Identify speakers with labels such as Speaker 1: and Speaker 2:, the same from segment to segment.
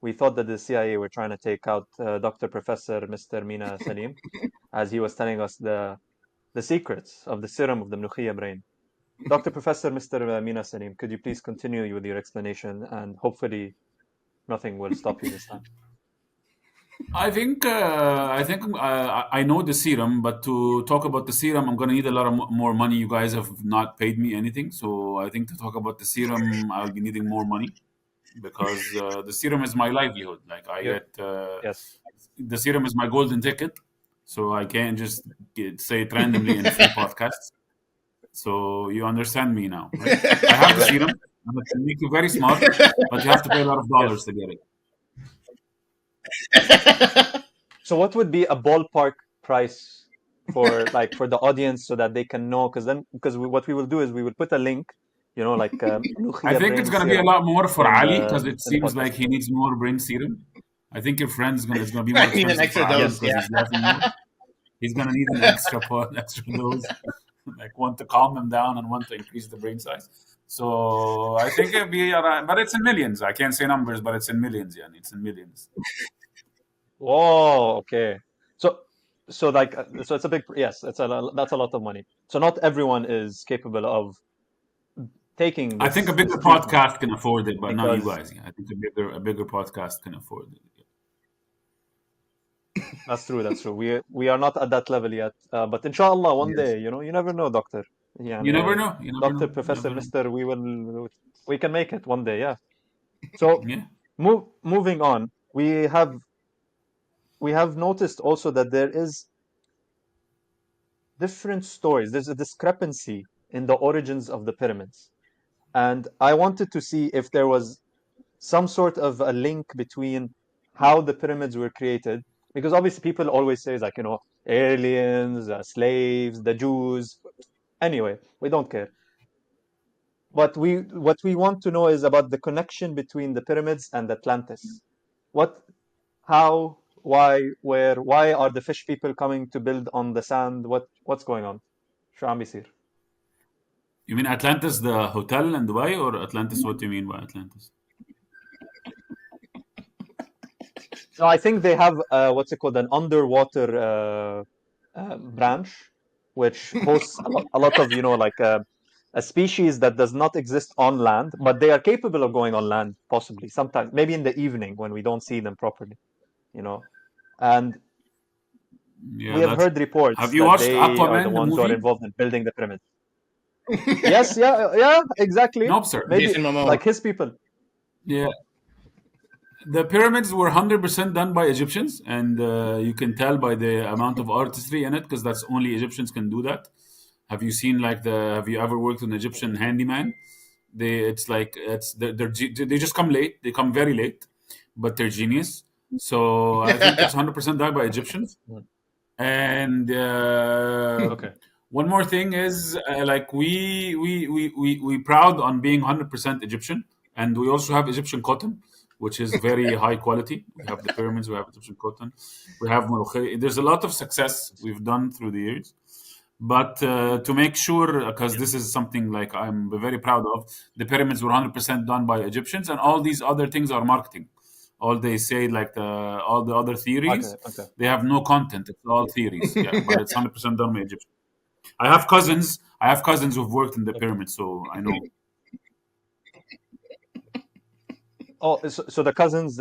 Speaker 1: we thought that the CIA were trying to take out Dr. Professor Mr. Mina Selim, as he was telling us the secrets of the serum of the Mnukhia brain. Dr. Professor Mr. Mina Selim, could you please continue with your explanation, and hopefully nothing will stop you this time.
Speaker 2: I know the serum, but to talk about the serum, I'm gonna need a lot of more money. You guys have not paid me anything, so I think to talk about the serum, I'll be needing more money because the serum is my livelihood. Like I
Speaker 1: You,
Speaker 2: get
Speaker 1: yes.
Speaker 2: the serum is my golden ticket, so I can't just say it randomly in free podcasts. So you understand me now, right? I have the
Speaker 1: Right.
Speaker 2: serum, and it can make you very smart, but you have to pay a lot of dollars
Speaker 1: Yes.
Speaker 2: to get it.
Speaker 1: So what would be a ballpark price for the audience so that they can know? Because what we will do is we will put a link, like
Speaker 2: I
Speaker 1: Mnukhia
Speaker 2: think it's
Speaker 1: brain
Speaker 2: gonna be a
Speaker 1: serum
Speaker 2: lot more for
Speaker 1: in
Speaker 2: Ali
Speaker 1: the
Speaker 2: because it
Speaker 1: in the
Speaker 2: seems
Speaker 1: podcast.
Speaker 2: like he needs more brain serum. I think your friend is gonna it's gonna be more
Speaker 3: I need an
Speaker 2: expensive for
Speaker 3: extra
Speaker 2: Ali
Speaker 3: dose.
Speaker 2: because
Speaker 3: Yeah.
Speaker 2: he's laughing more. He's gonna need an extra extra dose, like one to calm him down and one to increase the brain size. So I think it'd be around, but it's in millions. I can't say numbers, but it's in millions. Yeah, it's in millions.
Speaker 1: Whoa, okay. So so it's a big, yes, that's a lot of money. So not everyone is capable of taking
Speaker 2: I think a
Speaker 1: this
Speaker 2: bigger
Speaker 1: treatment
Speaker 2: podcast can afford it, but not you
Speaker 1: because
Speaker 2: guys. Yeah, I think a bigger podcast can afford it.
Speaker 1: that's true, that's true. We are not at that level yet, but inshallah one
Speaker 2: Yes.
Speaker 1: day, you never know, doctor.
Speaker 2: You never
Speaker 1: يعني,
Speaker 2: know. You never
Speaker 1: Doctor,
Speaker 2: know. You
Speaker 1: Professor,
Speaker 2: never know.
Speaker 1: Mister, we can make it one day, yeah. So
Speaker 2: Yeah.
Speaker 1: moving on, we have noticed also that there is different stories. There's a discrepancy in the origins of the pyramids. And I wanted to see if there was some sort of a link between how the pyramids were created. Because obviously people always say, like, aliens, slaves, the Jews. Anyway, we don't care. But what we want to know is about the connection between the pyramids and Atlantis. What, how, why, where, why are the fish people coming to build on the sand? What's going on? شو عم بيصير?
Speaker 2: You mean Atlantis, the hotel in Dubai, or Atlantis? What do you mean by Atlantis?
Speaker 1: No, I think they have what's it called, an underwater branch, which hosts a lot of like a species that does not exist on land, but they are capable of going on land possibly sometimes, maybe in the evening when we don't see them properly, you know. And we
Speaker 2: Yeah,
Speaker 1: have
Speaker 2: that's.
Speaker 1: heard reports
Speaker 2: Have you
Speaker 1: that
Speaker 2: watched
Speaker 1: they are the
Speaker 2: Aquaman, the
Speaker 1: ones who are
Speaker 2: movie?
Speaker 1: involved in building the pyramids. Yes, yeah, yeah, exactly.
Speaker 2: Nope, sir.
Speaker 1: Maybe
Speaker 3: Jason Momoa.
Speaker 1: like his people.
Speaker 2: Yeah, the pyramids were 100% done by Egyptians, and you can tell by the amount of artistry in it because that's only Egyptians can do that. Have you seen like the? Have you ever worked with an Egyptian handyman? It's like they just come late. They come very late, but they're genius. So I think it's 100% done by Egyptians.
Speaker 1: Mm.
Speaker 2: And
Speaker 1: Okay.
Speaker 2: one more thing is like we proud on being 100% Egyptian, and we also have Egyptian cotton, which is very high quality. We have the pyramids, we have Egyptian cotton, we have Morocco. There's a lot of success we've done through the years, but to make sure, because this is something like I'm very proud of, the pyramids were 100% done by Egyptians, and all these other things are marketing. All they say, like all the other
Speaker 1: Okay.
Speaker 2: theories,
Speaker 1: Okay.
Speaker 2: they have no content. It's all theories. Yeah, but it's 100% done by Egyptians. I have cousins. I have cousins who've worked in the
Speaker 1: Okay.
Speaker 2: pyramids, so I know.
Speaker 1: Oh, so the cousins,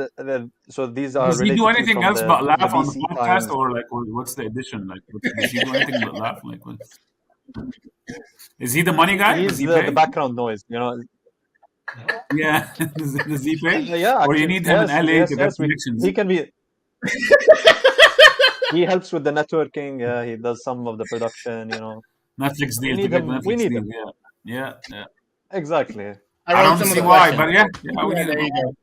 Speaker 1: so these are
Speaker 2: Does he do
Speaker 1: related to you
Speaker 2: anything
Speaker 1: from
Speaker 2: else
Speaker 1: the
Speaker 2: but
Speaker 1: the
Speaker 2: laugh on the
Speaker 1: BC
Speaker 2: podcast,
Speaker 1: times.
Speaker 2: or like what's the addition? Like, does he do anything but laugh? Like, is he the money guy? Does
Speaker 1: He's
Speaker 2: he
Speaker 1: the
Speaker 2: pay?
Speaker 1: background noise.
Speaker 2: Yeah, does he pay?
Speaker 1: Yeah,
Speaker 2: Or you
Speaker 1: actually,
Speaker 2: need him in
Speaker 1: yes,
Speaker 2: LA
Speaker 1: yes,
Speaker 2: to get
Speaker 1: yes. He
Speaker 2: connections?
Speaker 1: can be. He helps with the networking. Yeah, he does some of the production.
Speaker 2: Netflix
Speaker 1: We
Speaker 2: deal to
Speaker 1: need
Speaker 2: get the
Speaker 1: him. We
Speaker 2: Netflix
Speaker 1: need
Speaker 2: deal.
Speaker 1: him.
Speaker 2: Yeah, yeah, yeah.
Speaker 1: Exactly.
Speaker 3: I
Speaker 2: I
Speaker 3: wrote
Speaker 2: don't
Speaker 3: some of
Speaker 2: see
Speaker 3: the
Speaker 2: why,
Speaker 3: questions.
Speaker 2: but yeah, we
Speaker 3: Yeah,
Speaker 2: need
Speaker 3: there
Speaker 2: him.
Speaker 3: you go.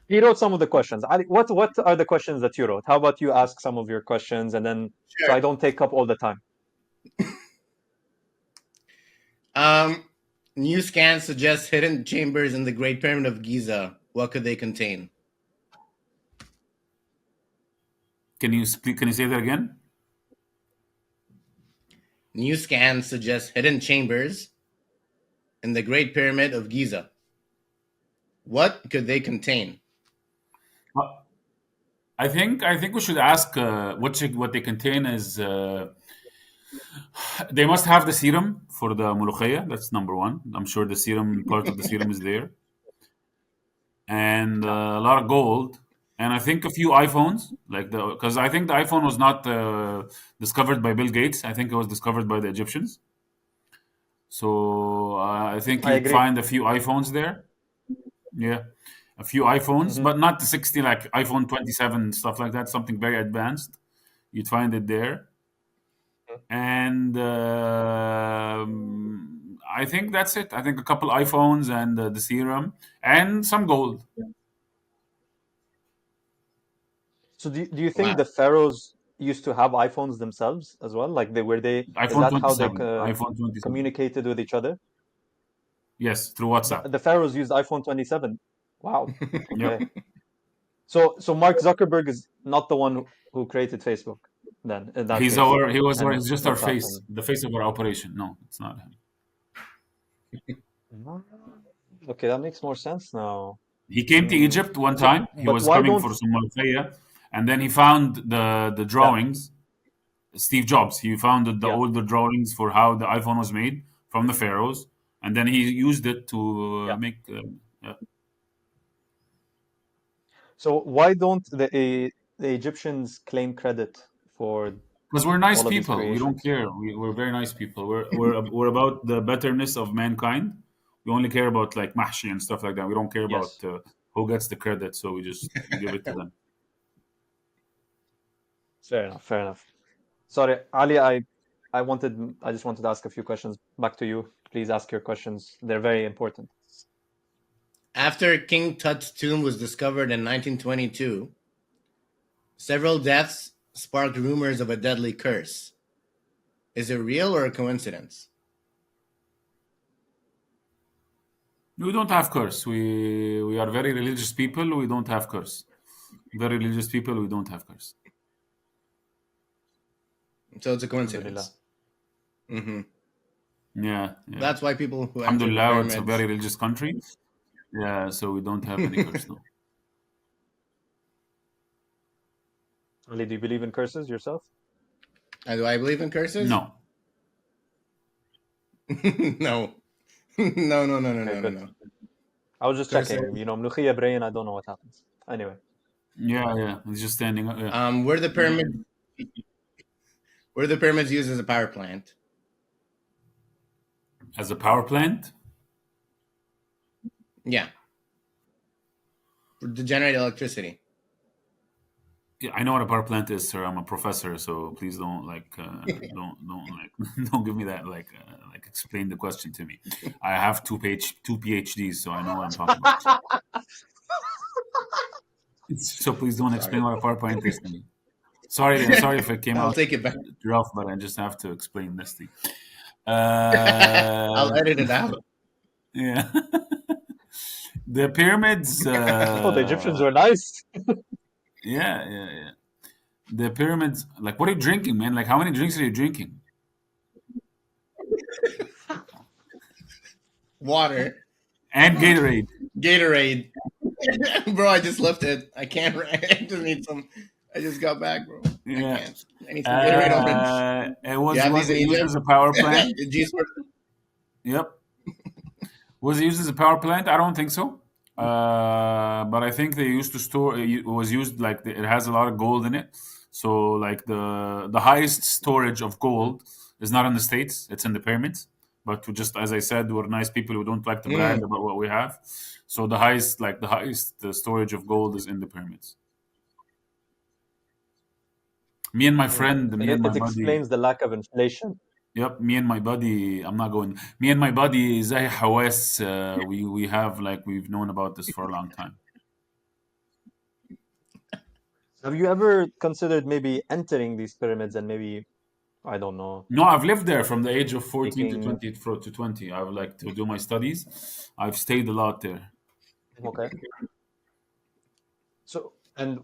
Speaker 1: He wrote some of the questions. Ali, what are the questions that you wrote? How about you ask some of your questions, and then so
Speaker 3: Sure.
Speaker 1: I don't take up all the time.
Speaker 3: Um, New scans suggest hidden chambers in the Great Pyramid of Giza. What could they contain?
Speaker 2: Can you speak? Can you say that again?
Speaker 3: New scans suggest hidden chambers in the Great Pyramid of Giza. What could they contain?
Speaker 2: Uh, I think we should ask what they contain is they must have the serum for the mulukhaya. That's number one. I'm sure the serum part of the serum is there, and
Speaker 1: Yeah,
Speaker 2: a lot of gold, and I think a few iPhones, like the because I think the iPhone was not discovered by Bill Gates. I think it was discovered by the Egyptians. So I think
Speaker 1: I
Speaker 2: you'd
Speaker 1: agree.
Speaker 2: find a few iPhones there. Yeah, a few iPhones,
Speaker 1: Hmm.
Speaker 2: but not the 60, like iPhone 27 stuff like that. Something very advanced. You'd find it there, and I think that's it. I think a couple iPhones and the serum and some gold.
Speaker 1: So do you think
Speaker 3: Wow.
Speaker 1: the pharaohs used to have iPhones themselves as well? Like they, is
Speaker 2: iPhone
Speaker 1: that how they
Speaker 2: 27. iPhone 27.
Speaker 1: communicated with each other?
Speaker 2: Yes, through WhatsApp.
Speaker 1: The pharaohs used iPhone 27. Wow.
Speaker 2: Yep.
Speaker 1: Okay. So Mark Zuckerberg is not the one who created Facebook then in that case, and
Speaker 2: He's just our
Speaker 1: WhatsApp
Speaker 2: face,
Speaker 1: and
Speaker 2: the face of our operation. No, it's not him.
Speaker 1: Ah, okay, that makes more sense now.
Speaker 2: He came to
Speaker 1: Mm,
Speaker 2: Egypt one
Speaker 1: so,
Speaker 2: time. He
Speaker 1: but
Speaker 2: was
Speaker 1: why
Speaker 2: coming
Speaker 1: don't?
Speaker 2: for some malfaya, and then he found the
Speaker 1: Yeah,
Speaker 2: drawings. Steve Jobs. He found the
Speaker 1: yeah,
Speaker 2: older drawings for how the iPhone was made from the pharaohs, and then he used it to
Speaker 1: yeah.
Speaker 2: make. Yeah.
Speaker 1: So why don't the Egyptians claim credit for
Speaker 2: Because we're nice
Speaker 1: all of these
Speaker 2: people. We don't
Speaker 1: creations?
Speaker 2: care. We're very nice people. We're about the betterness of mankind. We only care about like mahshi and stuff like that. We don't care about
Speaker 1: Yes.
Speaker 2: who gets the credit. So we just give it to them.
Speaker 1: Fair enough. Fair enough. Sorry, Ali, I just wanted to ask a few questions back to you. Please ask your questions. They're very important.
Speaker 3: After King Tut's tomb was discovered in 1922, several deaths sparked rumors of a deadly curse. Is it real or a coincidence?
Speaker 2: We don't have curse. We are very religious people. We don't have curse. Very religious people. We don't have curse.
Speaker 3: So it's a
Speaker 1: Alhamdulillah.
Speaker 3: coincidence. Hmm.
Speaker 2: Yeah, yeah.
Speaker 3: That's why people who enter the
Speaker 2: Alhamdulillah, it's a
Speaker 3: pyramids.
Speaker 2: very religious country. Yeah, so we don't have any curse. No.
Speaker 1: Ali, do you believe in curses yourself?
Speaker 3: Do I believe in curses?
Speaker 2: No.
Speaker 3: No. No, no, no, no,
Speaker 1: Okay,
Speaker 3: no, no,
Speaker 1: good.
Speaker 3: no.
Speaker 1: I was just checking.
Speaker 3: Curses.
Speaker 1: Mlukhia brain, I don't know what happens. Anyway,
Speaker 2: Yeah, yeah. He's just standing up. Yeah.
Speaker 3: Were the pyramids used as a power plant?
Speaker 2: As a power plant?
Speaker 3: Yeah, to generate electricity.
Speaker 2: Yeah, I know what a power plant is, sir. I'm a professor, so please don't like don't like don't give me that like explain the question to me. I have two PhDs, so I know what I'm talking about. So please don't explain
Speaker 3: Sorry,
Speaker 2: what a power plant is to me. Sorry if it came
Speaker 3: I'll
Speaker 2: out
Speaker 3: take it back.
Speaker 2: rough, but I just have to explain this thing.
Speaker 3: I'll
Speaker 2: Uh,
Speaker 3: edit it out.
Speaker 2: yeah, the pyramids.
Speaker 1: oh, the Egyptians were nice.
Speaker 2: Yeah, yeah, yeah. The pyramids. Like, what are you drinking, man? Like, how many drinks are you drinking?
Speaker 3: Water,
Speaker 2: And Gatorade.
Speaker 3: Gatorade, bro. I just left it. I can't. I just need some. I just got back, bro. I
Speaker 2: Yeah.
Speaker 3: can't. I need some Gatorade orange.
Speaker 2: It
Speaker 3: You have
Speaker 2: was
Speaker 3: these in
Speaker 2: it used
Speaker 3: Egypt?
Speaker 2: as a power plant?
Speaker 3: Juice.
Speaker 2: Yep. Was it used as a power plant? I don't think so. But I think they used to store. It was used like it has a lot of gold in it. So like the highest storage of
Speaker 1: Mhm.
Speaker 2: gold is not in the states; it's in the pyramids. But we just as I said, we're nice people who don't like to brag
Speaker 3: Mm.
Speaker 2: about what we have. So the highest storage of gold is in the pyramids. Me and my
Speaker 1: It
Speaker 2: buddy.
Speaker 1: explains the lack of inflation.
Speaker 2: Yep, me and my buddy. I'm not going. Me and my buddy Zahi Hawass. We have like we've known about this for a long time.
Speaker 1: Have you ever considered maybe entering these pyramids and maybe, I don't know,
Speaker 2: No, I've lived there from the age of 14 to
Speaker 1: taking,
Speaker 2: 20 to 20. I would like to do my studies. I've stayed a lot there.
Speaker 1: okay. So, and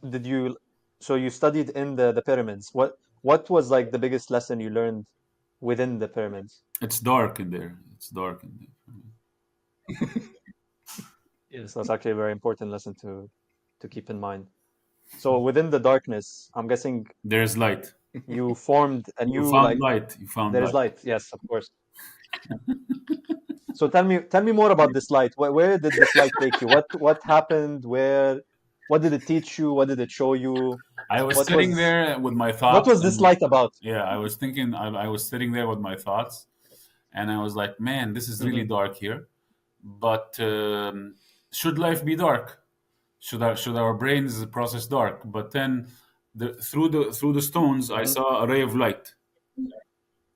Speaker 1: so you studied in the pyramids. What was like the biggest lesson you learned within the pyramids?
Speaker 2: It's dark in there. It's dark in there.
Speaker 1: Yes, that's actually a very important lesson to keep in mind. So within the darkness, I'm guessing
Speaker 2: There's light.
Speaker 1: you formed a
Speaker 2: You
Speaker 1: new
Speaker 2: found
Speaker 1: like
Speaker 2: light. You found
Speaker 1: there is
Speaker 2: light.
Speaker 1: light. Yes, of course. So tell me more about this light. Where did this light take you? What happened? What did it teach you? What did it show you?
Speaker 2: I was
Speaker 1: What
Speaker 2: sitting
Speaker 1: was
Speaker 2: there with my
Speaker 1: what
Speaker 2: thoughts,
Speaker 1: was this
Speaker 2: and
Speaker 1: light about?
Speaker 2: yeah, I was thinking. I was sitting there with my thoughts, and I was like, "Man, this is really
Speaker 1: Hmm.
Speaker 2: dark here." But should life be dark? Should our brains process dark? But then, through the stones, I
Speaker 1: Hmm.
Speaker 2: saw a ray of light,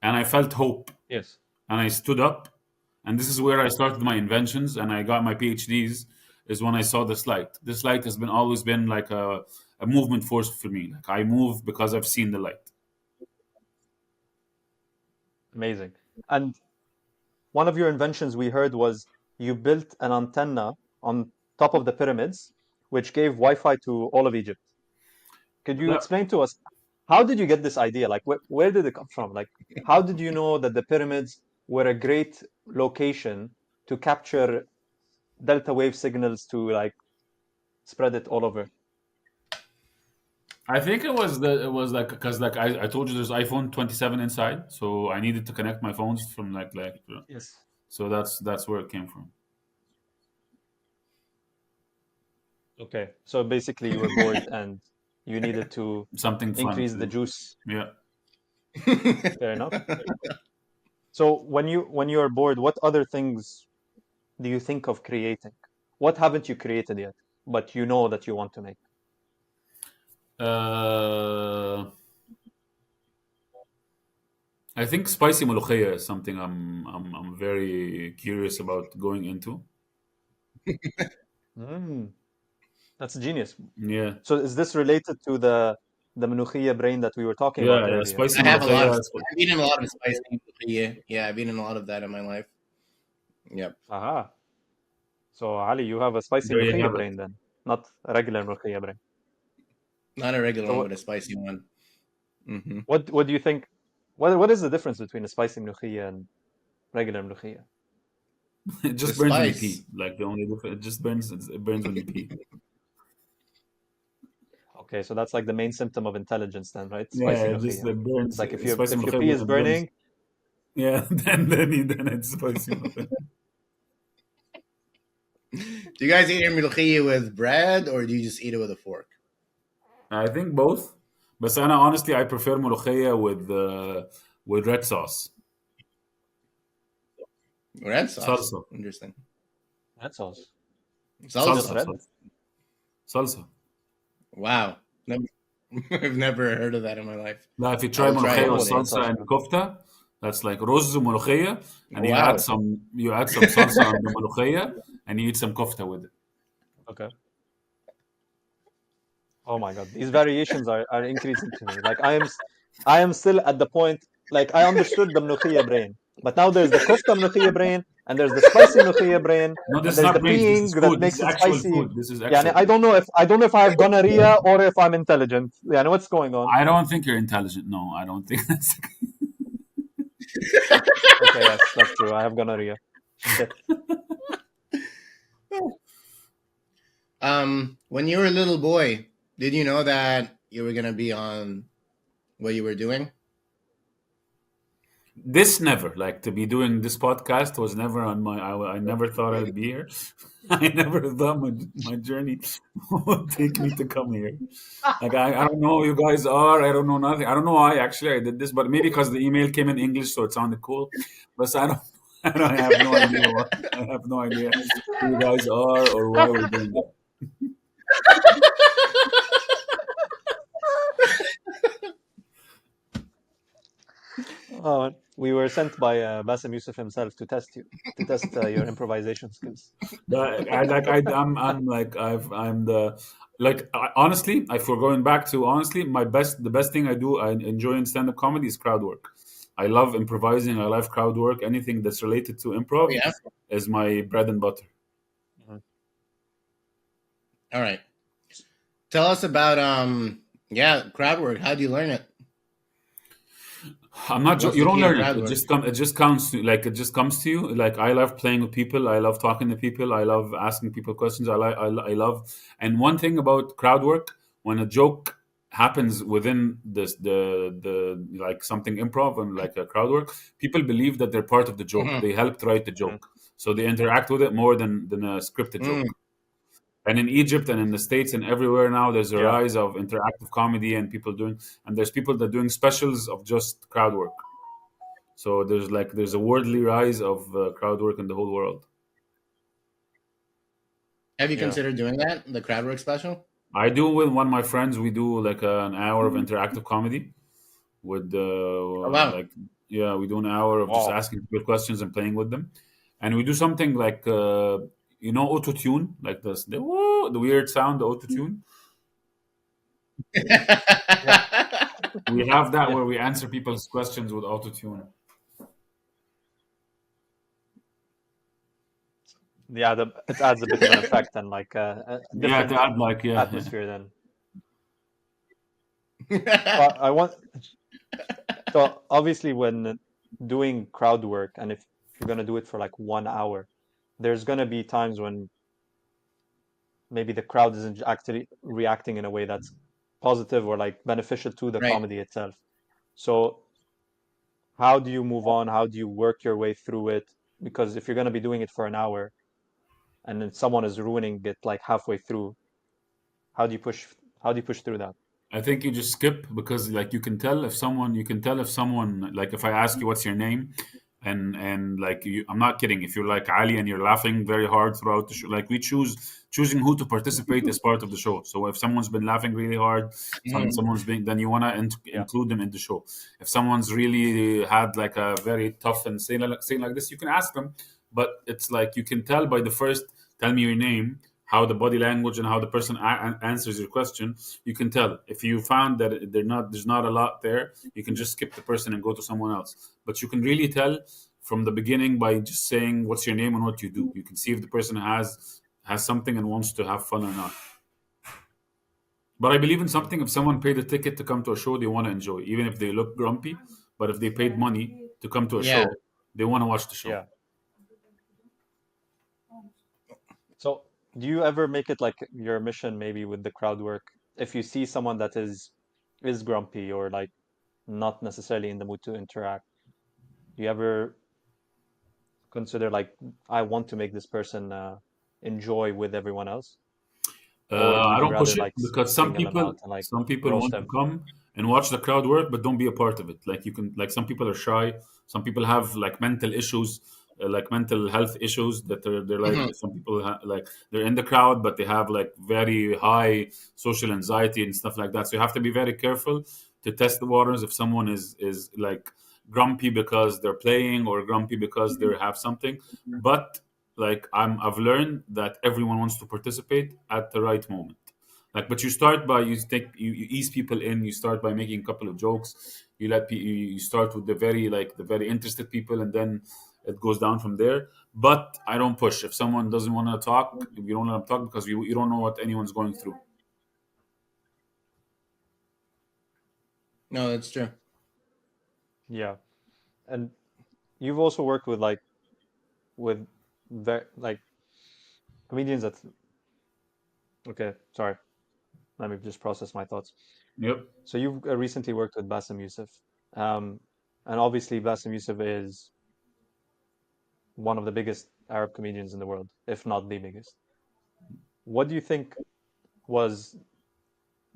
Speaker 2: and I felt hope,
Speaker 1: Yes.
Speaker 2: and I stood up, and this is where I started my inventions, and I got my PhDs. Is when I saw this light. This light has been always been like a movement force for me. Like I move because I've seen the light.
Speaker 1: Amazing. And one of your inventions we heard was you built an antenna on top of the pyramids, which gave Wi-Fi to all of Egypt. Could you
Speaker 2: Yeah.
Speaker 1: explain to us how did you get this idea? Like, where did it come from? Like, how did you know that the pyramids were a great location to capture delta wave signals to like spread it all over?
Speaker 2: I think it was like because like I told you there's iPhone 27 inside, so I needed to connect my phones from
Speaker 1: Yes.
Speaker 2: so that's where it came from.
Speaker 1: Okay. So basically, you were bored and you needed to
Speaker 2: Something fun
Speaker 1: increase the
Speaker 2: too.
Speaker 1: juice.
Speaker 2: Yeah.
Speaker 1: Fair enough. So when you're bored, what other things do you think of creating? What haven't you created yet, but you know that you want to make?
Speaker 2: Uh, I think spicy molokhia is something I'm very curious about going into.
Speaker 1: Mm, that's genius.
Speaker 2: Yeah.
Speaker 1: So is this related to the menuchia brain that we were talking about
Speaker 2: Yeah, yeah.
Speaker 1: earlier?
Speaker 2: Spicy
Speaker 3: I have a lot of.
Speaker 2: molokhia.
Speaker 3: I've eaten a lot of spicy. Yeah, I've eaten a lot of that in my life. Yep,
Speaker 1: Aha. So Ali, you have a spicy
Speaker 2: There you
Speaker 1: menuchia
Speaker 2: have it.
Speaker 1: brain then, not a regular menuchia brain.
Speaker 3: not a regular
Speaker 1: So
Speaker 3: one,
Speaker 1: what
Speaker 3: but a spicy one. Hmm.
Speaker 1: what do you think? What is the difference between a spicy menuchia and regular menuchia?
Speaker 2: It
Speaker 3: The
Speaker 2: just burns when you
Speaker 3: spice.
Speaker 2: pee. Like the only difference, it just burns. It burns when you pee.
Speaker 1: Okay, so that's like the main symptom of intelligence then, right?
Speaker 2: Yeah,
Speaker 1: Spicy
Speaker 2: it just
Speaker 1: menuchia.
Speaker 2: it
Speaker 1: It's
Speaker 2: burns.
Speaker 1: like
Speaker 2: Spicy
Speaker 1: if your pee is
Speaker 2: molokhia burns.
Speaker 1: burning,
Speaker 2: Yeah, then it's spicy molokhia.
Speaker 3: Do you guys eat your milkhiya with bread or do you just eat it with a fork?
Speaker 2: I think both. But Sana, honestly, I prefer molokhia with red sauce,
Speaker 3: Red sauce.
Speaker 2: salsa,
Speaker 3: Interesting.
Speaker 1: red sauce. Just
Speaker 3: Salsa.
Speaker 2: salsa,
Speaker 1: red?
Speaker 2: salsa, salsa.
Speaker 3: Wow. Never, I've never heard of that in my life.
Speaker 2: Now, if you
Speaker 3: I
Speaker 2: try
Speaker 3: will try
Speaker 1: I
Speaker 3: it
Speaker 2: molokhia
Speaker 1: don't
Speaker 2: with
Speaker 1: know
Speaker 3: one
Speaker 1: what red
Speaker 3: day.
Speaker 2: salsa
Speaker 1: sauce
Speaker 2: and
Speaker 1: is.
Speaker 2: kofta, that's like rose molokhia, and
Speaker 3: Wow.
Speaker 2: you add some salsa on the molokhia, and you eat some kofta with it.
Speaker 1: Okay. Oh my God, these variations are increasing to me. Like I am still at the point like I understood the mnukhia brain, but now there's the kofta mnukhia brain, and there's the spicy mnukhia brain,
Speaker 2: No, this
Speaker 1: and
Speaker 2: is
Speaker 1: there's the
Speaker 2: not brains. This
Speaker 1: peeing
Speaker 2: is
Speaker 1: that
Speaker 2: food. This is
Speaker 1: makes it
Speaker 2: actual
Speaker 1: spicy.
Speaker 2: food. This is
Speaker 1: Yeah,
Speaker 2: actual
Speaker 1: I
Speaker 2: food.
Speaker 1: don't know if I have gonorrhea or if I'm intelligent. Yeah, what's going on?
Speaker 2: I don't think you're intelligent. No, I don't think that's.
Speaker 1: Okay, yes, that's true. I have gonorrhea. Shit.
Speaker 3: When you were a little boy, did you know that you were gonna be on what you were doing?
Speaker 2: This never, like to be doing this podcast was never on my. I never thought I'd be here. I never thought my journey would take me to come here. Like I don't know who you guys are. I don't know nothing. I don't know why actually I did this, but maybe because the email came in English, so it sounded cool. But I don't. I have no idea what. I have no idea who you guys are or why we're doing that.
Speaker 1: We were sent by Bassem Youssef himself to test you, to test your improvisation skills.
Speaker 2: But I'm like I'm the like honestly, if we're going back to honestly, the best thing I do I enjoy in stand up comedy is crowd work. I love improvising. I love crowd work. Anything that's related to
Speaker 3: Oh
Speaker 2: improv
Speaker 3: yeah.
Speaker 2: is my bread and butter.
Speaker 1: Mhm.
Speaker 3: All right. Tell us about yeah, crowd work. How do you learn it?
Speaker 2: I'm not.
Speaker 3: What's
Speaker 2: You
Speaker 3: the
Speaker 2: don't
Speaker 3: key to
Speaker 2: learn it.
Speaker 3: crowd work?
Speaker 2: It just comes to like it just comes to you. Like I love playing with people. I love talking to people. I love asking people questions. I love. And one thing about crowd work, when a joke happens within the like something improv and like a crowd work, people believe that they're part of the joke.
Speaker 3: Mhm.
Speaker 2: They helped write the
Speaker 1: Mm,
Speaker 2: joke, so they interact with it more than a scripted
Speaker 3: Mm.
Speaker 2: joke. And in Egypt and in the States and everywhere now, there's a
Speaker 1: yeah.
Speaker 2: rise of interactive comedy and people doing, and there's people that are doing specials of just crowd work. So there's a worldly rise of crowd work in the whole world.
Speaker 3: Have you
Speaker 1: Yeah.
Speaker 3: considered doing that? The crowd work special?
Speaker 2: I do with one of my friends. We do like an hour of interactive comedy with
Speaker 3: Oh wow.
Speaker 2: like yeah, we do an hour of just
Speaker 1: Wow.
Speaker 2: asking people questions and playing with them, and we do something like auto tune, like this the weird sound, the auto tune.
Speaker 1: Yeah.
Speaker 2: We have that
Speaker 1: Yeah.
Speaker 2: where we answer people's questions with auto tune.
Speaker 1: Yeah. It adds a bit of an effect and like a
Speaker 2: Yeah, to
Speaker 1: different
Speaker 2: add like yeah.
Speaker 1: atmosphere then. So I want. So obviously, when doing crowd work, and if you're gonna do it for like 1 hour, there's gonna be times when maybe the crowd isn't actually reacting in a way that's positive or like beneficial to the
Speaker 3: Right.
Speaker 1: comedy itself. So how do you move on? How do you work your way through it? Because if you're gonna be doing it for an hour and then someone is ruining it like halfway through, how do you push? How do you push through that?
Speaker 2: I think you just skip because like you can tell if someone like if I ask you what's your name and like I'm not kidding, if you're like Ali and you're laughing very hard throughout the show, like we choosing who to participate as part of the show. So if someone's been laughing really hard,
Speaker 3: Mhm.
Speaker 2: someone's been, then you want to
Speaker 1: Yeah.
Speaker 2: include them in the show. If someone's really had like a very tough and saying like this, you can ask them, but it's like you can tell by the first tell me your name, how the body language and how the person answers your question, you can tell. If you found that there's not a lot there, you can just skip the person and go to someone else. But you can really tell from the beginning by just saying what's your name and what you do. You can see if the person has something and wants to have fun or not. But I believe in
Speaker 1: Mm.
Speaker 2: something. If someone paid a ticket to come to a show, they want to enjoy, even if they look grumpy. But if they paid money to come to a
Speaker 3: Yeah.
Speaker 2: show, they want to watch the show.
Speaker 1: Yeah. So do you ever make it like your mission maybe with the crowd work? If you see someone that is grumpy or like not necessarily in the mood to interact, do you ever consider like I want to make this person enjoy with everyone else, or
Speaker 2: I
Speaker 1: would you
Speaker 2: don't
Speaker 1: rather
Speaker 2: push it
Speaker 1: like
Speaker 2: because
Speaker 1: single them out and like
Speaker 2: some people
Speaker 1: roast
Speaker 2: want to
Speaker 1: them?
Speaker 2: come and watch the crowd work, but don't be a part of it. Like you can, like some people are shy. Some people have like mental issues, like mental health issues that they're like
Speaker 3: Mhm.
Speaker 2: some people like they're in the crowd, but they have like very high social anxiety and stuff like that. So you have to be very careful to test the waters if someone is like grumpy because they're playing or grumpy because they have something. But like I've learned that everyone wants to participate at the right moment. Like, but you start by you ease people in. You start by making a couple of jokes. You start with the very interested people, and then it goes down from there. But I don't push. If someone doesn't want to talk, you don't let them talk because you don't know what anyone's going through.
Speaker 3: No, that's true.
Speaker 1: Yeah, and you've also worked with like with like comedians that okay, sorry, let me just process my thoughts.
Speaker 2: Yep.
Speaker 1: So you've recently worked with Bassem Youssef, um, and obviously Bassem Youssef is one of the biggest Arab comedians in the world, if not the biggest. What do you think was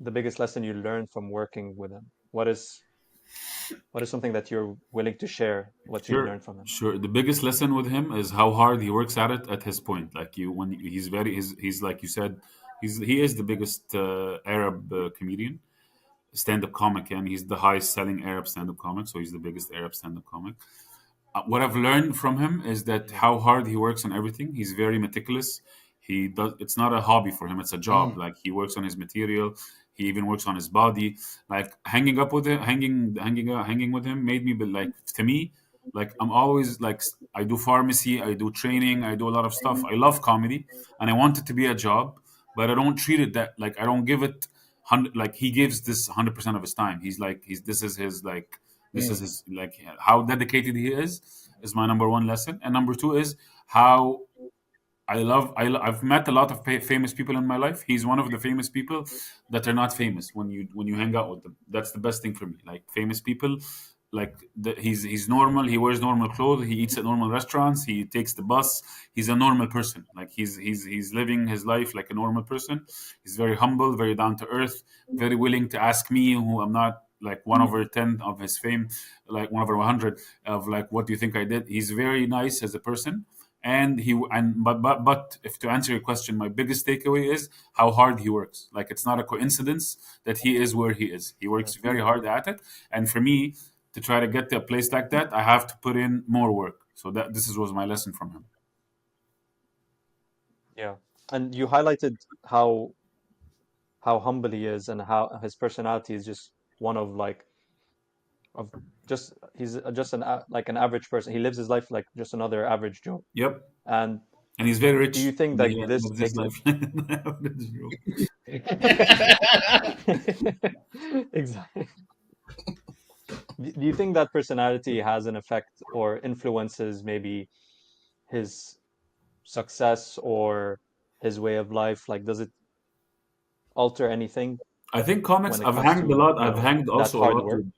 Speaker 1: the biggest lesson you learned from working with him? What is something that you're willing to share what you've
Speaker 2: Sure,
Speaker 1: learned from him?
Speaker 2: sure. The biggest lesson with him is how hard he works at it at his point. Like you, when he's like you said, he is the biggest Arab comedian, stand-up comic, and he's the highest selling Arab stand-up comic. So he's the biggest Arab stand-up comic. What I've learned from him is that
Speaker 1: Mm,
Speaker 2: how hard he works on everything. He's very meticulous. He does. It's not a hobby for him. It's a job.
Speaker 3: Mhm.
Speaker 2: Like he works on his material. He even works on his body. Like hanging up with him, hanging with him made me. But like to me, like I'm always like I do pharmacy. I do training. I do a lot of stuff. I love comedy, and I want it to be a job, but I don't treat it that like I don't give it. 100, like he gives this 100% of his time. He's like this is his like This is
Speaker 3: Mm.
Speaker 2: his, like, how dedicated he is my number one lesson. And number two is how I've met a lot of famous people in my life. He's one of the famous people that are not famous when you hang out with them. That's the best thing for me. Like famous people, like he's normal. He wears normal clothes. He eats at normal restaurants. He takes the bus. He's a normal person. Like he's living his life like a normal person. He's very humble, very down to earth, very willing to ask me, who I'm not like 1/10 of his fame, like 1/100 of like what do you think I did. He's very nice as a person, and he and but if to answer your question, my biggest takeaway is how hard he works. Like it's not a coincidence that he is where he is. He works very hard at it, and for me to try to get to a place like that, I have to put in more work. So that this was my lesson from him.
Speaker 1: Yeah. And you highlighted how humble he is and how his personality is just one of like of just he's just like an average person. He lives his life like just another average Joe.
Speaker 2: Yep,
Speaker 1: And
Speaker 2: and he's very
Speaker 1: do you
Speaker 2: rich.
Speaker 1: think
Speaker 2: But
Speaker 1: like
Speaker 2: he
Speaker 1: this
Speaker 2: lives his
Speaker 1: takes
Speaker 2: life.
Speaker 1: exactly? Do you think that personality has an effect or influences maybe his success or his way of life? Like, does it alter anything
Speaker 2: I think comics.
Speaker 1: when it
Speaker 2: I've
Speaker 1: comes
Speaker 2: hanged a
Speaker 1: to,
Speaker 2: lot. I've hanged
Speaker 1: that
Speaker 2: also a
Speaker 1: hard
Speaker 2: lot
Speaker 1: work?
Speaker 2: with.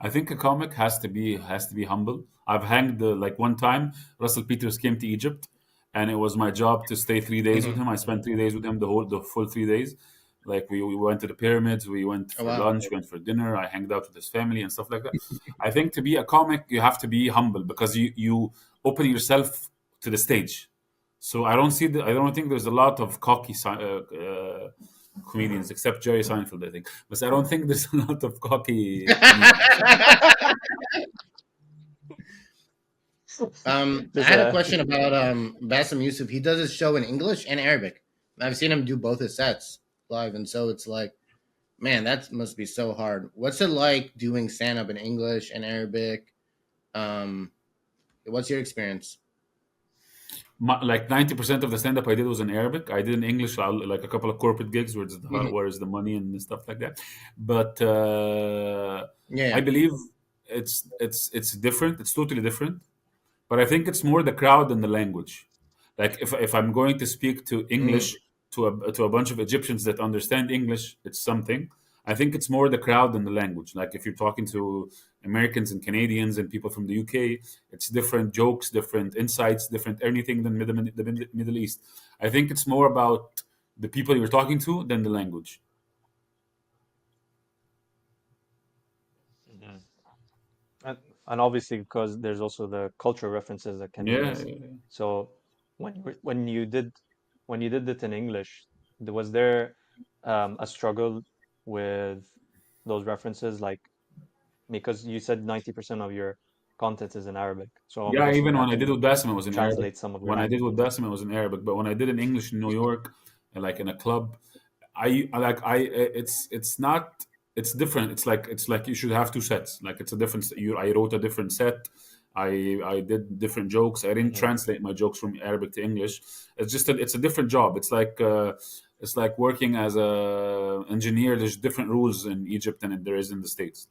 Speaker 2: I think a comic has to be humble. I've hanged like one time. Russell Peters came to Egypt, and it was my job to stay 3 days with
Speaker 3: Mhm.
Speaker 2: him. I spent 3 days with him, the full 3 days. Like we went to the pyramids, we went
Speaker 3: Oh
Speaker 2: for
Speaker 3: wow.
Speaker 2: lunch, went for dinner. I hanged out with his family and stuff like that. I think to be a comic, you have to be humble because you open yourself to the stage. So I don't think there's a lot of cocky comedians except Jerry Seinfeld, I think. But I don't think there's a lot of cocky comedians.
Speaker 3: I
Speaker 1: Just
Speaker 3: had a question about Bassem Youssef. He does his show in English and Arabic. I've seen him do both his sets live, and so it's like, man, that must be so hard. What's it like doing stand up in English and Arabic? Um, what's your experience?
Speaker 2: Like 90% of the stand up I did was in Arabic. I did in English, like a couple of corporate gigs
Speaker 3: Mhm.
Speaker 2: where's the money and stuff like that. But I
Speaker 3: Yeah.
Speaker 2: believe it's different. It's totally different. But I think it's more the crowd than the language. Like if I'm going to speak to
Speaker 3: Mm.
Speaker 2: English to a bunch of Egyptians that understand English, it's something. I think it's more the crowd than the language. Like if you're talking to Americans and Canadians and people from the UK, it's different jokes, different insights, different anything than the Middle East. I think it's more about the people you're talking to than the language.
Speaker 1: Mhm. and, and obviously because there's also the cultural references that can be
Speaker 2: Yeah,
Speaker 1: missed. So when you did it in English, was there a struggle with those references? Like because you said 90% of your content is in Arabic, so I'm
Speaker 2: yeah.
Speaker 1: guessing
Speaker 2: Even
Speaker 1: you
Speaker 2: when
Speaker 1: had
Speaker 2: I did
Speaker 1: to
Speaker 2: with Bassem, it was in Arabic.
Speaker 1: translate some of your
Speaker 2: When I did with
Speaker 1: answers.
Speaker 2: Bassem, it was in Arabic. But when I did in English in New York, like in a club, it's not it's different. It's like you should have two sets. Like it's a different. I wrote a different set. I did different jokes. I didn't
Speaker 1: Hmm.
Speaker 2: translate my jokes from Arabic to English. It's a different job. It's like working as a engineer. There's different rules in Egypt than there is in the States.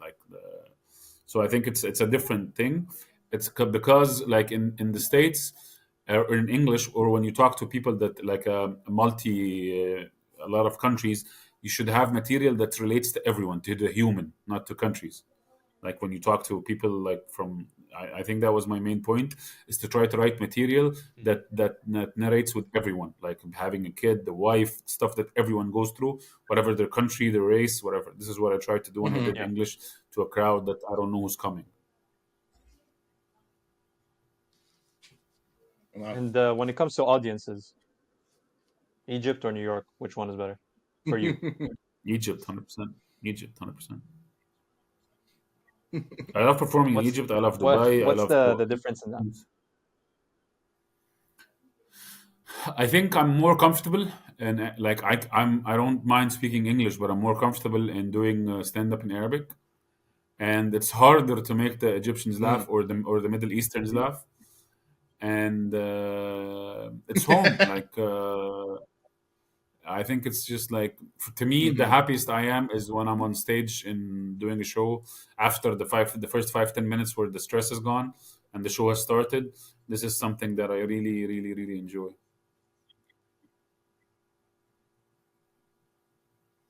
Speaker 2: So I think it's a different thing. Because like in the States or in English, or when you talk to people that like a lot of countries, you should have material that relates to everyone, to the human, not to countries. Like when you talk to people like from, I think that was my main point, is to try to write material that narrates with everyone, like having a kid, the wife, stuff that everyone goes through, whatever their country, their race, whatever. This is what I tried to do when I
Speaker 3: Mhm.
Speaker 2: did
Speaker 1: Yeah.
Speaker 2: English to a crowd that I don't know who's coming.
Speaker 3: Wow.
Speaker 1: And when it comes to audiences, Egypt or New York, which one is better for you?
Speaker 2: Egypt, 100%. Egypt, 100%. I love performing in
Speaker 1: What's
Speaker 2: Egypt. I love
Speaker 1: what
Speaker 2: Dubai. I
Speaker 1: what's
Speaker 2: love.
Speaker 1: the difference in that?
Speaker 2: I think I'm more comfortable, and like I don't mind speaking English, but I'm more comfortable in doing stand up in Arabic. And it's harder to make the Egyptians laugh
Speaker 3: Mm.
Speaker 2: or the Middle Easterns laugh. And it's home. Like I think it's just like to me the
Speaker 3: Hmm.
Speaker 2: happiest I am is when I'm on stage and doing a show after the first 5-10 minutes where the stress is gone and the show has started. This is something that I really really really enjoy.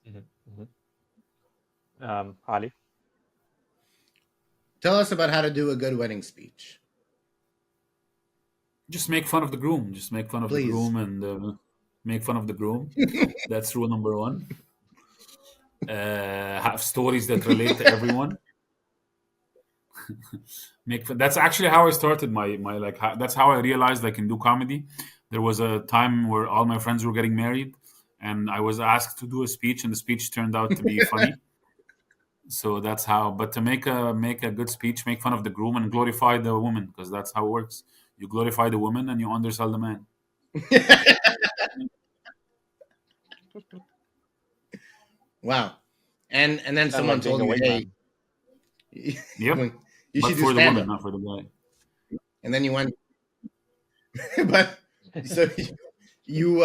Speaker 1: Mhm, mhm. Ali?
Speaker 3: Tell us about how to do a good wedding speech,
Speaker 2: Just make fun of the groom. Just make fun of the
Speaker 3: please.
Speaker 2: groom and make fun of the groom. That's rule number one. Have stories that relate to everyone. That's actually how I started my like that's how I realized I can do comedy. There was a time where all my friends were getting married and I was asked to do a speech and the speech turned out to be funny. So that's how, but to make a good speech, make fun of the groom and glorify the woman because that's how it works. You glorify the woman and you undersell the man.
Speaker 3: Wow. And then
Speaker 1: Kind of like
Speaker 3: someone
Speaker 1: being
Speaker 3: told
Speaker 1: a
Speaker 3: you, hey,
Speaker 1: wingman.
Speaker 2: Yep.
Speaker 3: you
Speaker 2: But
Speaker 3: should do
Speaker 2: for the
Speaker 3: stand
Speaker 2: woman,
Speaker 3: up.
Speaker 2: not for the guy.
Speaker 3: And then you went, but so you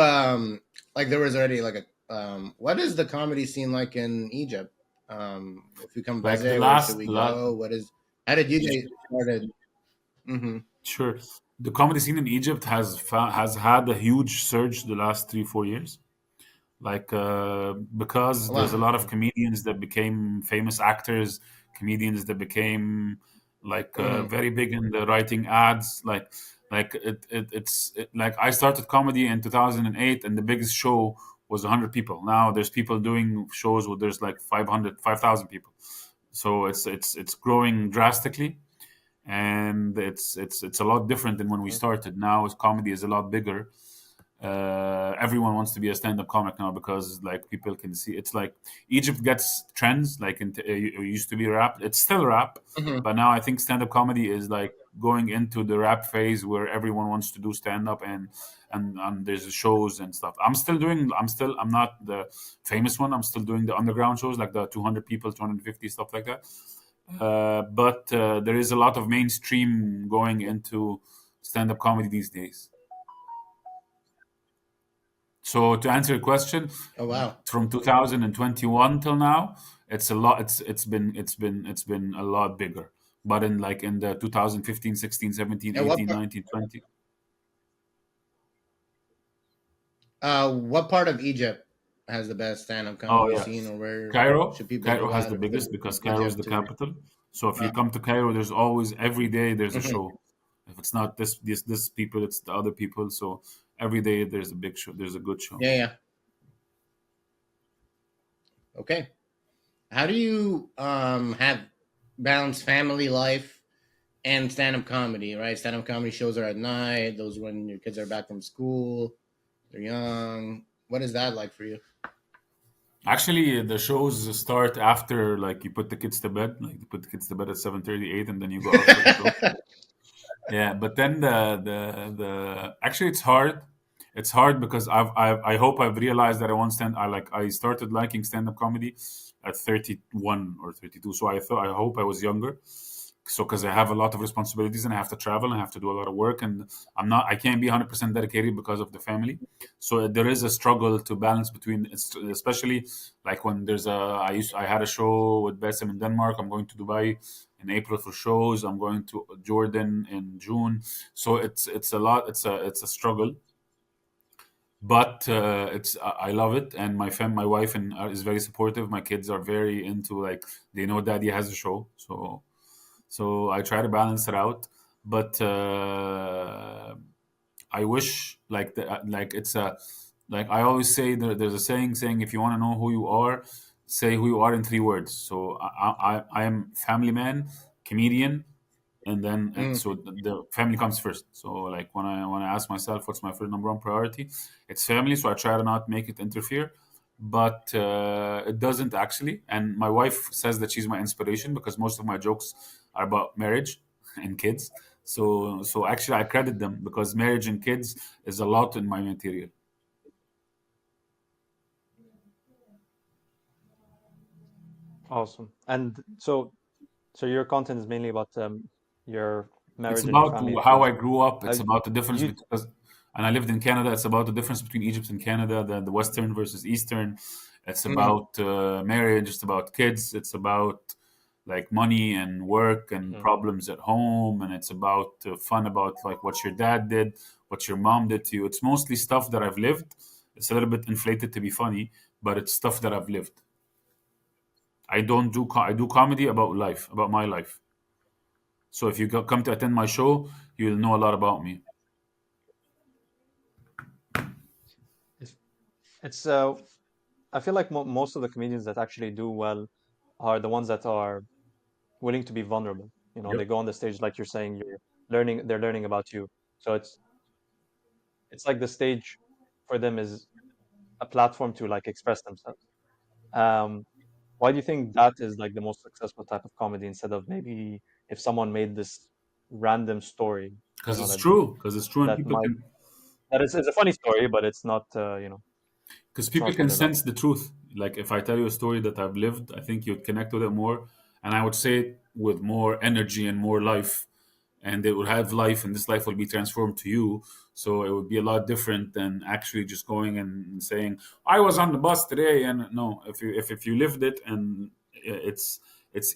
Speaker 3: like there was already like a what is the comedy scene like in Egypt? If you come
Speaker 2: Like the
Speaker 3: visit, where should
Speaker 2: last,
Speaker 3: we
Speaker 2: the last
Speaker 3: go? What is how did you guys started? Mm-hmm.
Speaker 2: sure. The comedy scene in Egypt has had a huge surge the last 3-4 years. Like because there's a
Speaker 3: Wow.
Speaker 2: lot of comedians that became famous actors, comedians that became like
Speaker 3: Mm-hmm.
Speaker 2: very big in the writing ads. Like I started comedy in 2008, and the biggest show was 100 people. Now there's people doing shows where there's like 500, 5,000 people. So it's growing drastically and it's a lot different than when we started. Now comedy is a lot bigger. Everyone wants to be a stand-up comic now because like people can see it's like Egypt gets trends like it used to be rap. It's still rap,
Speaker 3: Mm-hmm.
Speaker 2: but now I think stand-up comedy is like going into the rap phase where everyone wants to do stand-up and there's shows and stuff. I'm not the famous one. I'm still doing the underground shows like the 200 people, 250 stuff like that. But there is a lot of mainstream going into stand-up comedy these days. So to answer your question,
Speaker 3: Oh wow.
Speaker 2: from 2021 till now, it's a lot. It's been a lot bigger. But in the 2015, 16, 17,
Speaker 3: And
Speaker 2: 18, 19, 20.
Speaker 3: what part of Egypt has the best stand-up
Speaker 2: Oh
Speaker 3: comedy
Speaker 2: yeah,
Speaker 3: scene, or where
Speaker 2: Cairo.
Speaker 3: should people
Speaker 2: Cairo
Speaker 3: go
Speaker 2: has
Speaker 3: at
Speaker 2: the
Speaker 3: or visit
Speaker 2: biggest because Cairo is
Speaker 3: Egypt
Speaker 2: the
Speaker 3: to?
Speaker 2: capital. So if
Speaker 3: Uh,
Speaker 2: you come to Cairo, there's always every day there's a
Speaker 3: mhm.
Speaker 2: show. If it's not this people, it's the other people. So every day there's a big show. There's a good show.
Speaker 3: Yeah, yeah. Okay. How do you have balance family life and stand up comedy, right? Stand up comedy shows are at night, those when your kids are back from school, they're young. What is that like for you?
Speaker 2: Actually, the shows start after like you put the kids to bed. Like you put the kids to bed at 7:38, and then you go out for the show. Yeah, but then the actually it's hard. It's hard because I hope I've realized that I started liking stand up comedy at 31 or 32. So I hope I was younger. So because I have a lot of responsibilities and I have to travel and I have to do a lot of work and I can't be 100% dedicated because of the family. So there is a struggle to balance between especially like when I had a show with Bassem in Denmark. I'm going to Dubai in April for shows. I'm going to Jordan in June. So it's a lot. It's a struggle, but it's I love it, and my wife is very supportive. My kids are very into like they know daddy has a show, so I try to balance it out. But I wish like it's a like I always say there's a saying if you want to know who you are, say who you are in 3 words. So I am family man, comedian, and then
Speaker 3: Mm.
Speaker 2: so the family comes first. So like when I ask myself what's my first number one priority, it's family. So I try to not make it interfere, but it doesn't actually. And my wife says that she's my inspiration because most of my jokes are about marriage and kids. So actually I credit them because marriage and kids is a lot in my material.
Speaker 1: Awesome. And so your content is mainly about your
Speaker 2: It's
Speaker 1: marriage and your
Speaker 2: about
Speaker 1: family and
Speaker 2: how
Speaker 1: kids.
Speaker 2: I grew up. It's
Speaker 1: Uh,
Speaker 2: about the difference
Speaker 1: you
Speaker 2: because and I lived in Canada. It's about the difference between Egypt and Canada, the Western versus Eastern. It's
Speaker 3: Mhm.
Speaker 2: about marriage. It's about kids. It's about like money and work and
Speaker 1: Mhm.
Speaker 2: problems at home, and it's about fun about like what your dad did, what your mom did to you. It's mostly stuff that I've lived. It's a little bit inflated to be funny, but it's stuff that I've lived. I don't do I do comedy about life, about my life. So if you come to attend my show, you'll know a lot about me.
Speaker 1: It's, it's I feel like most of the comedians that actually do well are the ones that are willing to be vulnerable. You know,
Speaker 2: Yep.
Speaker 1: they go on the stage like you're saying, they're learning about you. So it's like the stage for them is a platform to like express themselves. Um, why do you think that is like the most successful type of comedy instead of maybe if someone made this random story, you
Speaker 2: Because
Speaker 1: know,
Speaker 2: it's true. Because it's true, and
Speaker 1: that
Speaker 2: people
Speaker 1: might
Speaker 2: can
Speaker 1: that is it's a funny story, but
Speaker 2: because
Speaker 1: it's
Speaker 2: people
Speaker 1: not
Speaker 2: can
Speaker 1: good enough.
Speaker 2: sense the truth. Like if I tell you a story that I've lived, I think you'd connect with it more, and I would say it with more energy and more life, and it would have life, and this life will be transformed to you. So it would be a lot different than actually just going and saying, "I was on the bus today," and no, if you lived it, and it's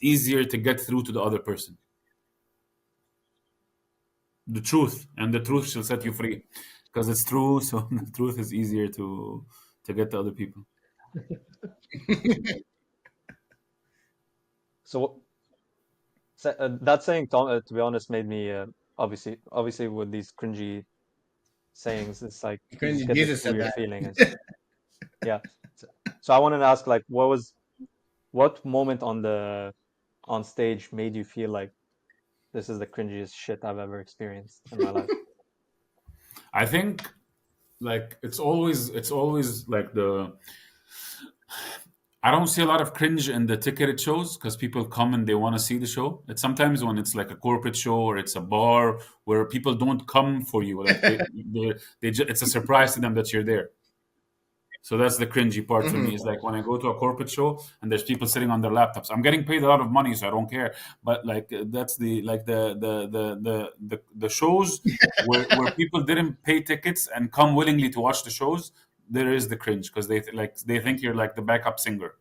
Speaker 2: easier to get through to the other person the truth, and the truth shall set you
Speaker 1: Mhm.
Speaker 2: free, because it's true. So the truth is easier to get to other people.
Speaker 1: So, that saying, Tom, to be honest, made me obviously with these cringy sayings, it's like you just
Speaker 3: Cringy.
Speaker 1: get this
Speaker 3: Jesus said
Speaker 1: weird
Speaker 3: that.
Speaker 1: feeling. It's yeah. So, so I wanted to ask, like, what moment on stage made you feel like this is the cringiest shit I've ever experienced in my life?
Speaker 2: I think like it's always like the I don't see a lot of cringe in the ticketed shows because people come and they want to see the show. It's sometimes when it's like a corporate show or it's a bar where people don't come for you, like it's a surprise to them that you're there. So that's the cringy part for me.
Speaker 3: Mhm.
Speaker 2: Is like when I go to a corporate show and there's people sitting on their laptops. I'm getting paid a lot of money, so I don't care. But like that's the like the shows where people didn't pay tickets and come willingly to watch the shows. There is the cringe because they think you're like the backup singer.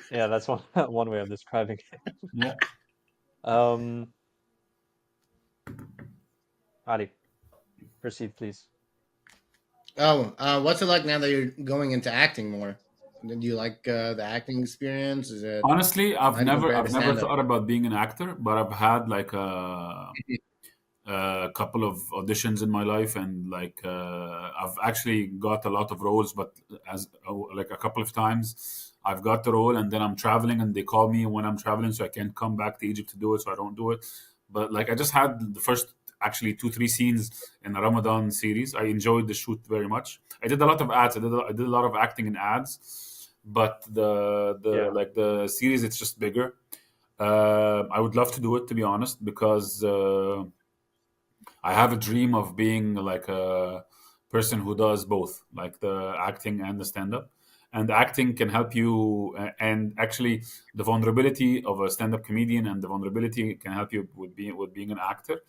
Speaker 1: Yeah, that's one one way of describing it.
Speaker 2: Yeah.
Speaker 1: Um, Ali, proceed, please.
Speaker 3: Oh, what's it like now that you're going into acting more? Do you like the acting experience? Is it
Speaker 2: Honestly,
Speaker 3: how do you compare it to
Speaker 2: I've never
Speaker 3: stand up?
Speaker 2: thought about being an actor, but I've had like a couple of auditions in my life, and like I've actually got a lot of roles, but as like a couple of times I've got the role and then I'm traveling and they call me when I'm traveling, so I can't come back to Egypt to do it, so I don't do it. But like I just had the first actually 2 3 scenes in a Ramadan series. I enjoyed the shoot very much. I did a lot of ads. I did a lot of acting in ads, but the
Speaker 1: Yeah,
Speaker 2: like the series, it's just bigger. I would love to do it, to be honest, because I have a dream of being like a person who does both, like the acting and the stand up. And acting can help you, and actually, the vulnerability of a stand up comedian and the vulnerability can help you with being an actor.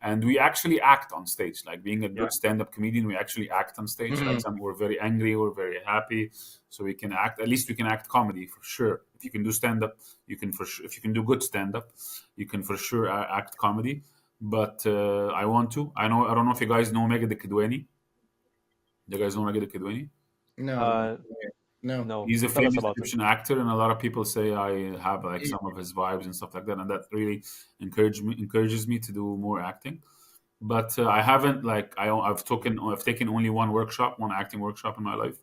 Speaker 2: And we actually act on stage, like being a
Speaker 1: yeah.
Speaker 2: good stand up comedian. We actually act on stage. Like
Speaker 3: Mhm.
Speaker 2: we're very angry, we're very happy, so we can act. At least we can act comedy for sure. If you can do stand up, you can for sure. If you can do good stand up, you can for sure act comedy. But I want to. I don't know if you guys know Megad the Kidwani. You guys know Megad the Kidwani?
Speaker 3: No,
Speaker 1: Uh,
Speaker 3: no.
Speaker 1: no,
Speaker 2: He's a
Speaker 1: tell us
Speaker 2: famous
Speaker 1: about him.
Speaker 2: Egyptian actor, and a lot of people say I have like some of his vibes and stuff like that, and that really encourages me to do more acting. But I haven't like I've taken only one acting workshop in my life.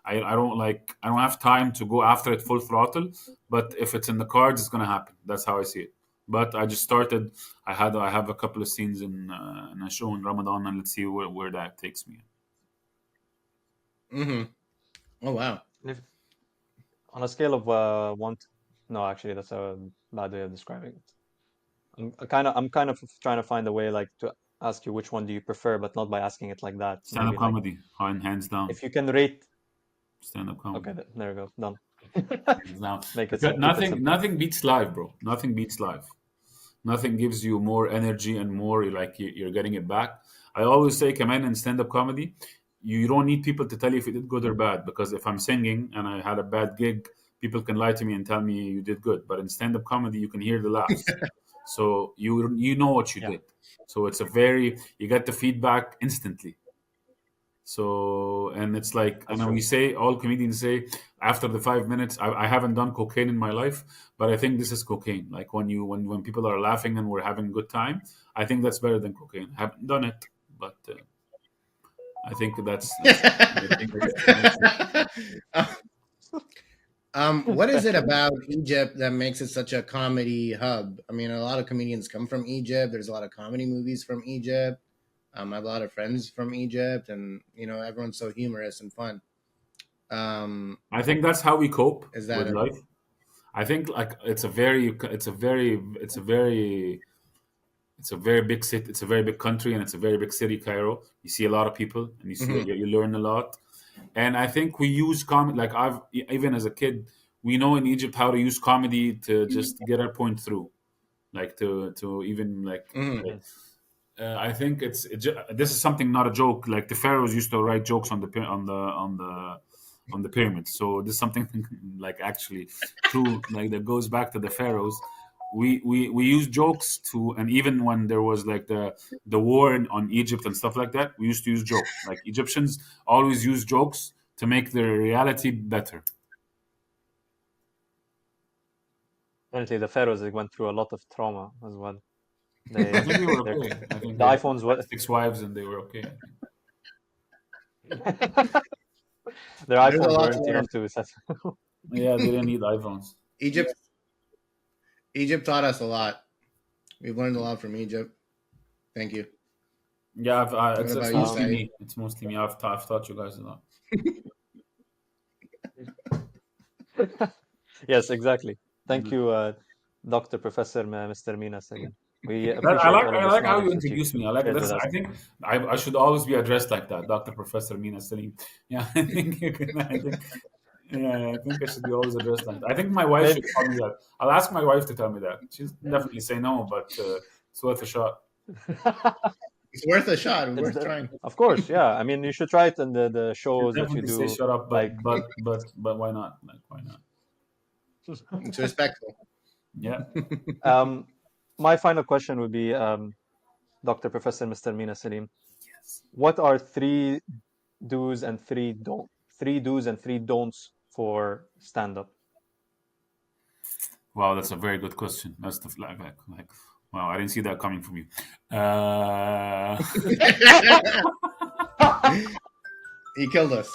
Speaker 2: I don't have time to go after it full throttle. But if it's in the cards, it's gonna happen. That's how I see it. But I just started. I have a couple of scenes in a show in Ramadan, and let's see where that takes me.
Speaker 3: Hmm. Oh wow.
Speaker 1: And if on a scale of no, actually, that's a bad way of describing it. I'm kind of trying to find a way like to ask you which one do you prefer, but not by asking it like that.
Speaker 2: Stand up
Speaker 1: Maybe like
Speaker 2: comedy, hands down.
Speaker 1: if you can rate.
Speaker 2: Stand up comedy.
Speaker 1: Okay, there we go, done.
Speaker 2: Hands down.
Speaker 1: Make it
Speaker 2: Because
Speaker 1: keep it simple.
Speaker 2: nothing beats live, bro. Nothing beats live. Nothing gives you more energy and more like you're getting it back. I always say, come in stand-up comedy, you don't need people to tell you if you did good or bad, because if I'm singing and I had a bad gig, people can lie to me and tell me you did good. But in stand-up comedy, you can hear the laughs, so you know what you
Speaker 1: Yeah.
Speaker 2: did. So it's a very you get the feedback instantly. So, and it's like,
Speaker 1: That's
Speaker 2: and
Speaker 1: true.
Speaker 2: we say, all comedians say, after the 5 minutes, I haven't done cocaine in my life, but I think this is cocaine. Like when people are laughing and we're having a good time, I think that's better than cocaine. I haven't done it, but I think that's I think that's
Speaker 3: What is it about Egypt that makes it such a comedy hub? I mean, a lot of comedians come from Egypt. There's a lot of comedy movies from Egypt. I have a lot of friends from Egypt, and everyone's so humorous and fun.
Speaker 2: I think that's how we cope
Speaker 3: Is that
Speaker 2: with life. I think like it's a very big city. It's a very big country, and it's a very big city, Cairo. You see a lot of people, and
Speaker 3: Mhm.
Speaker 2: you learn a lot. And I think we use comedy. Like I've even as a kid, we know in Egypt how to use comedy to just get our point through. Like to even
Speaker 3: Mhm.
Speaker 2: like I think this is something, not a joke. Like the pharaohs used to write jokes on the on the pyramids. So this is something like actually true. Like that goes back to the pharaohs. We use jokes to, and even when there was like the war on Egypt and stuff like that, we used to use jokes. Like Egyptians always use jokes to make their reality better.
Speaker 1: Apparently, the pharaohs, they went through a lot of trauma as well.
Speaker 2: I think they were
Speaker 1: Their
Speaker 2: okay. I think
Speaker 1: the
Speaker 2: they had
Speaker 1: iPhones
Speaker 2: like
Speaker 1: were
Speaker 2: 6 wives and they were okay. I think.
Speaker 1: their
Speaker 3: There's a
Speaker 1: iPhones
Speaker 3: lot to
Speaker 1: weren't
Speaker 3: learn.
Speaker 1: enough to set.
Speaker 2: Yeah, they didn't need iPhones.
Speaker 3: Egypt, Egypt taught us a lot. We've learned a lot from Egypt. Thank you.
Speaker 2: Yeah,
Speaker 3: What
Speaker 2: it's
Speaker 3: about you,
Speaker 2: mostly
Speaker 3: Saeed?
Speaker 2: me. It's mostly me. I've taught you guys a lot.
Speaker 1: Yes, exactly. Thank you, Dr. Professor Mr. Mina Selim. We
Speaker 2: That,
Speaker 1: appreciate all of
Speaker 2: I
Speaker 1: this
Speaker 2: like how
Speaker 1: knowledge
Speaker 2: you
Speaker 1: that you've
Speaker 2: introduce me. I like
Speaker 1: shared with
Speaker 2: this.
Speaker 1: us.
Speaker 2: I think I should always be addressed like that, Doctor Professor Mina Selim. Yeah, I think you can. I think yeah, I think I should be always addressed like that. I think my wife
Speaker 1: Maybe.
Speaker 2: should tell me that. I'll ask my wife to tell me that. She'll definitely say no, but it's worth a shot.
Speaker 3: It's worth a shot. It's
Speaker 1: It's
Speaker 3: worth trying.
Speaker 1: of course, yeah. I mean, you should try it in the
Speaker 2: She'll
Speaker 1: shows that you
Speaker 2: definitely say
Speaker 1: do.
Speaker 2: shut up,
Speaker 1: Like,
Speaker 2: but why not? Like why not?
Speaker 3: It's respectful.
Speaker 2: Yeah.
Speaker 1: um, my final question would be, Dr. Professor Mr. Mina Salim, what are do's and three do's and three don'ts for stand-up?
Speaker 2: Wow, that's a very good question. That's the like wow, I didn't see that coming from you.
Speaker 3: He killed us.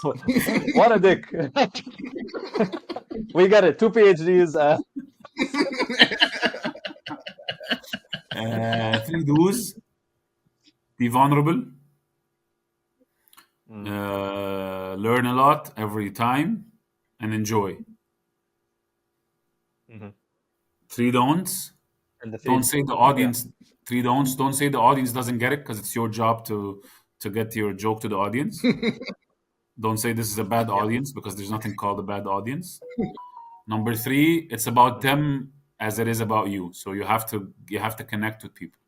Speaker 1: What a dick! We got it. Two PhDs.
Speaker 2: Three do's: be vulnerable,
Speaker 1: Mm,
Speaker 2: learn a lot every time, and enjoy.
Speaker 1: mhm.
Speaker 2: Three don'ts:
Speaker 1: And the
Speaker 2: don't
Speaker 1: three,
Speaker 2: say the
Speaker 1: yeah.
Speaker 2: audience. Three don'ts: don't say the audience doesn't get it, because it's your job to get your joke to the audience. Don't say this is a bad
Speaker 1: Yeah.
Speaker 2: audience, because there's nothing called a bad audience. Number three, it's about
Speaker 1: Mhm.
Speaker 2: them as it is about you. So you have to connect with people.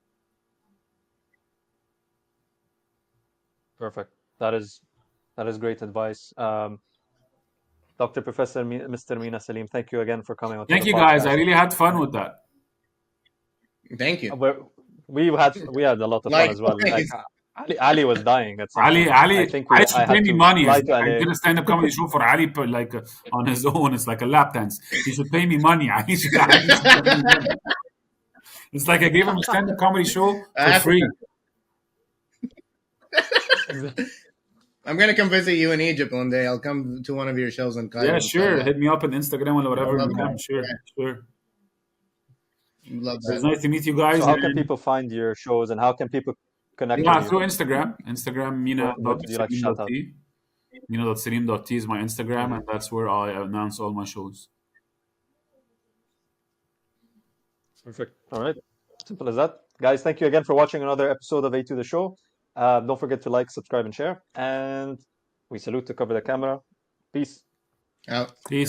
Speaker 1: Perfect. That is great advice. Dr. Professor Mr. Mina Salim, thank you again for coming onto
Speaker 2: Thank
Speaker 1: the
Speaker 2: you guys. I
Speaker 1: podcast.
Speaker 2: really had fun with that.
Speaker 3: Thank you.
Speaker 1: We're, we had a lot of fun
Speaker 3: Like
Speaker 1: as well. Like
Speaker 3: always.
Speaker 1: Ali was dying at some point. I think
Speaker 2: Ali
Speaker 1: I
Speaker 2: should pay
Speaker 1: had
Speaker 2: me
Speaker 1: to
Speaker 2: money.
Speaker 1: fly to
Speaker 2: I
Speaker 1: LA.
Speaker 2: did a stand-up comedy show for Ali, but like on his own. It's like a lap dance. He should pay me money. Ali should pay me money. It's like I gave him a stand-up comedy show
Speaker 3: I
Speaker 2: for
Speaker 3: have to,
Speaker 2: free.
Speaker 3: I'm gonna come visit you in Egypt one day. I'll come to one of your shows in Cairo,
Speaker 2: Yeah, sure.
Speaker 3: inshallah.
Speaker 2: Hit me up on Instagram or
Speaker 3: I
Speaker 2: whatever
Speaker 3: love
Speaker 2: you
Speaker 3: that.
Speaker 2: can. Sure, sure.
Speaker 3: Love
Speaker 2: It was
Speaker 3: that.
Speaker 2: nice to meet you guys.
Speaker 1: So how can
Speaker 2: And
Speaker 1: people find your shows and how can people connect with
Speaker 2: yeah,
Speaker 1: you?
Speaker 2: through Instagram. Instagram,
Speaker 1: What would you like to shout out?
Speaker 2: mina.salim.t. Mina.salim.t is my Instagram,
Speaker 1: Hmm.
Speaker 2: and that's where I announce all my shows.
Speaker 1: Perfect. All right. Simple as that. Guys, thank you again for watching another episode of A2 the Show. Don't forget to like, subscribe, and share. And we salute to cover the camera. Peace.
Speaker 3: Out.
Speaker 2: Peace.